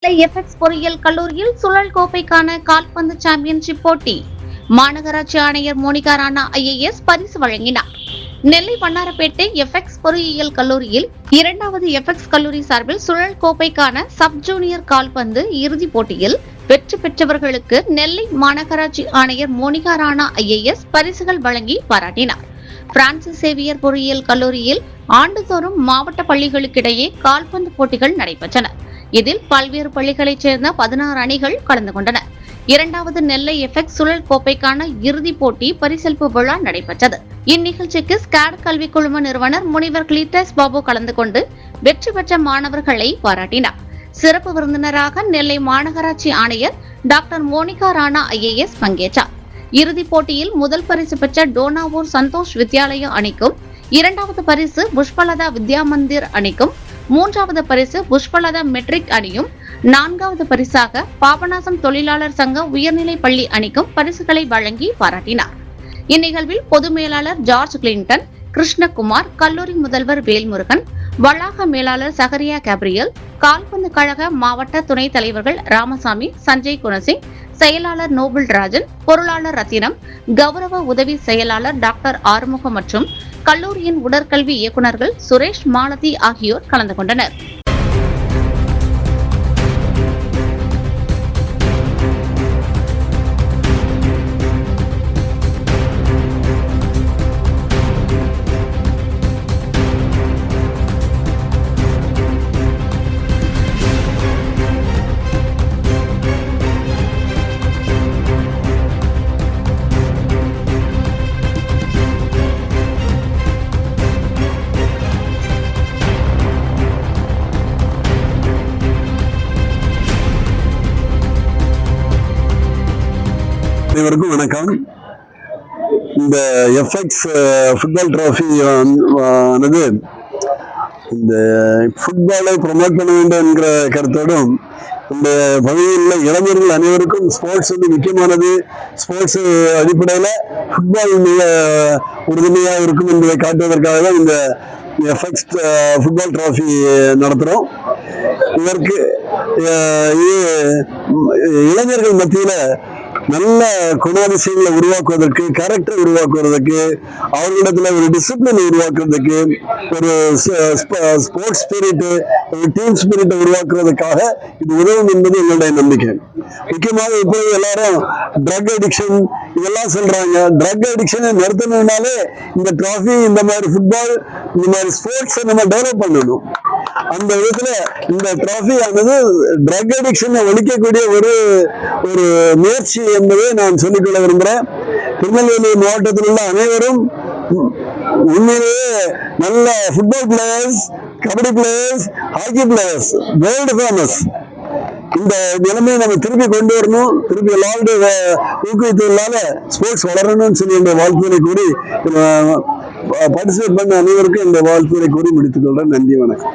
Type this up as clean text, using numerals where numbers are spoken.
FX பொறியியல் கல்லூரியில் சுழல் கோப்பைக்கான கால்பந்து சாம்பியன்ஷிப் போட்டி மாநகராட்சி ஆணையர் மோனிகா ராணா IAS பரிசு வழங்கினார். நெல்லை வண்ணாரப்பேட்டை எஃப்எக்ஸ் பொறியியல் கல்லூரியில் 2வது எஃப்எக்ஸ் கல்லூரி சார்பில் சுழல் கோப்பைக்கான சப் ஜூனியர் கால்பந்து இறுதிப் போட்டியில் வெற்றி பெற்றவர்களுக்கு நெல்லை மாநகராட்சி ஆணையர் மோனிகா ராணா IAS பரிசுகள் வழங்கி பாராட்டினார். பிரான்சிஸ் சேவியர் பொறியியல் கல்லூரியில் ஆண்டுதோறும் மாவட்ட பள்ளிகளுக்கிடையே கால்பந்து போட்டிகள் நடைபெற்றன. இதில் பல்வேறு பள்ளிகளைச் சேர்ந்த 16 அணிகள் கலந்து கொண்டன. 2வது நெல்லை எஃப்எக்ஸ் சுழல் கோப்பைக்கான இறுதிப் போட்டி பரிசளிப்பு விழா நடைபெற்றது. இந்நிகழ்ச்சிக்கு ஸ்காட் கல்வி குழும நிறுவனர் முனிவர் கிளீட்டஸ் பாபு கலந்து கொண்டு வெற்றி பெற்ற மாணவர்களை பாராட்டினார். சிறப்பு விருந்தினராக நெல்லை மாநகராட்சி ஆணையர் டாக்டர் மோனிகா ராணா IAS பங்கேற்றார். இறுதிப் போட்டியில் முதல் பரிசு பெற்ற டோனாவூர் சந்தோஷ் வித்யாலயா அணிக்கும், 2வது பரிசு புஷ்பலதா வித்யா மந்திர் அணிக்கும், 3வது பரிசு புஷ்பலதா மெட்ரிக் அணியும், 4வது பரிசாக பாபநாசம் தொழிலாளர் சங்க உயர்நிலைப் பள்ளி அணிக்கும் பரிசுகளை வழங்கி பாராட்டினார். இந்நிகழ்வில் பொது மேலாளர் ஜார்ஜ் கிளின்டன், கிருஷ்ணகுமார், கல்லூரி முதல்வர் வேல்முருகன், வளாக மேலாளர் சகரியா கேப்ரியல், கால்பந்து கழக மாவட்ட துணைத் தலைவர்கள் ராமசாமி, சஞ்சய் குணசிங், செயலாளர் நோபல் ராஜன், பொருளாளர் ரத்தினம், கௌரவ உதவி செயலாளர் டாக்டர் ஆறுமுகம் மற்றும் கல்லூரியின் உடற்கல்வி இயக்குநர்கள் சுரேஷ், மாலதி ஆகியோர் கலந்து கொண்டனர். அனைவருக்கும் வணக்கம். இந்த எஃப்எக்ஸ் ஃபுட்பால் டிராஃபி ஆனது இந்த ஃபுட்பாலை ப்ரொமோட் பண்ண வேண்டும் என்கிற கருத்தோடும் இந்த பகுதியில் இளைஞர்கள் அனைவருக்கும் ஸ்போர்ட்ஸ் வந்து முக்கியமானது, ஸ்போர்ட்ஸ் அடிப்படையில் ஃபுட்பால் மிக உறுதுணையாக இருக்கும் என்பதை காட்டுவதற்காக தான் இந்த எஃப்எக்ஸ் ஃபுட்பால் டிராஃபி நடத்துகிறோம். இதற்கு இளைஞர்கள் மத்தியில் நல்ல குணாதிசயங்களை உருவாக்குவதற்கு, கேரக்டர் உருவாக்குவதற்கு, அவர்களிடத்துல ஒரு டிசிப்ளினை உருவாக்குறதுக்கு, ஒரு ஸ்போர்ட்ஸ் ஸ்பிரிட், ஒரு டீம் ஸ்பிரிட்டை உருவாக்குறதுக்காக இது உதவும் என்பது எங்களுடைய நம்பிக்கை. முக்கியமாக இப்போது எல்லாரும் ட்ரக் அடிக்ஷன் இதெல்லாம் சொல்றாங்க. ட்ரக் அடிக்ஷனை நிறுத்தணும்னாலே இந்த டிராஃபி, இந்த மாதிரி ஃபுட்பால், இந்த மாதிரி ஸ்போர்ட்ஸை நம்ம டெவலப் பண்ணணும். அந்த விதத்துல இந்த டிராஃபி ஆனது ட்ரக் அடிக்ஷனை ஒழிக்கக்கூடிய ஒரு முயற்சி என்பதை நான் சொல்லிக்கொள்ள விரும்புகிறேன். திருநெல்வேலி மாவட்டத்தில் உள்ள அனைவரும் உண்மையிலேயே நல்ல football players, kabaddi players, hockey players, world famous. இந்த நிலைமையை நம்ம திருப்பி கொண்டு வரணும். திருப்பி எல்லாருடைய ஊக்குவித்ததுனால ஸ்போர்ட்ஸ் வளரணும்னு சொல்லி இந்த வாழ்த்துக்களை கூறி பார்ட்டிசிபேட் பண்ண அனைவருக்கும் இந்த வாழ்த்துக்களை கூறி முடித்துக் கொள்றேன். நன்றி, வணக்கம்.